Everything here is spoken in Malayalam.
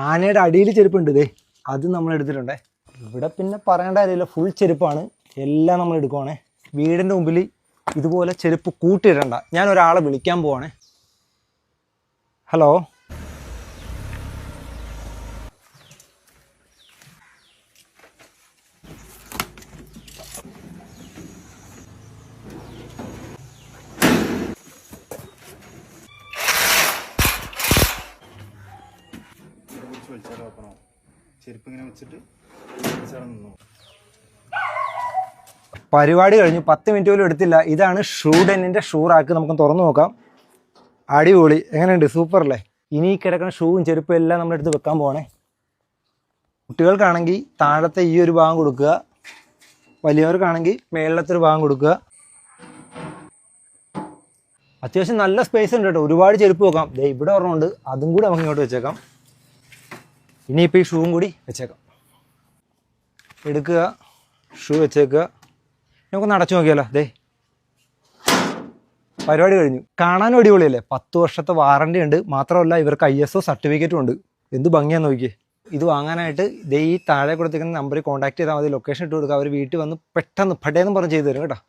ആനയുടെ അടിയിൽ ചെരുപ്പുണ്ട് ഇതേ, അത് നമ്മൾ എടുത്തിട്ടുണ്ടേ. ഇവിടെ പിന്നെ പറയേണ്ട കാര്യമില്ല, ഫുൾ ചെരുപ്പാണ്, എല്ലാം നമ്മൾ എടുക്കുവാണേ. വീടിൻ്റെ മുമ്പിൽ ഇതുപോലെ ചെരുപ്പ് കൂട്ടിയിടണ്ട. ഞാൻ ഒരാളെ വിളിക്കാൻ പോവാണേ. ഹലോ, പരിപാടി കഴിഞ്ഞു. 10 മിനിറ്റ് പോലും എടുത്തില്ല. ഇതാണ് ഷൂഡെന്നിൻ്റെ ഷൂ റാക്ക്. നമുക്ക് തുറന്നു നോക്കാം. അടിപൊളി, എങ്ങനെയുണ്ട്? സൂപ്പർ അല്ലേ? ഇനി കിടക്കുന്ന ഷൂവും ചെരുപ്പും എല്ലാം നമ്മളെടുത്ത് വെക്കാൻ പോകണേ. കുട്ടികൾക്കാണെങ്കിൽ താഴത്തെ ഈ ഒരു ഭാഗം കൊടുക്കുക, വലിയവർക്കാണെങ്കിൽ മേളിലത്തെ ഒരു ഭാഗം കൊടുക്കുക. അത്യാവശ്യം നല്ല സ്പേസ് ഉണ്ട് കേട്ടോ, ഒരുപാട് ചെരുപ്പ് വെക്കാം. ദേ ഇവിടെ ഒരെണ്ണമുണ്ട്, അതും കൂടി നമുക്ക് ഇങ്ങോട്ട് വെച്ചേക്കാം. ഇനിയിപ്പോൾ ഈ ഷൂവും കൂടി വെച്ചേക്കാം. എടുക്കുക, ഷൂ വെച്ചേക്കുക. നമുക്കൊന്ന് അടച്ചു നോക്കിയാലോ. ദേ പരിപാടി കഴിഞ്ഞു. കാണാനും അടിപൊളിയല്ലേ? 10 വർഷത്തെ വാറണ്ടി ഉണ്ട്. മാത്രമല്ല ഇവർക്ക് ISO സർട്ടിഫിക്കറ്റും ഉണ്ട്. എന്ത് ഭംഗിയാന്ന് നോക്കിയേ. ഇത് വാങ്ങാനായിട്ട് ദേ ഈ താഴെ കൊടുത്തിരിക്കുന്ന നമ്പറിൽ കോൺടാക്ട് ചെയ്താൽ മതി. ലൊക്കേഷൻ ഇട്ട് കൊടുക്കുക, അവർ വീട്ടിൽ വന്ന് പെട്ടെന്ന് പടേന്നും പറഞ്ഞ് ചെയ്തു തരും കേട്ടോ.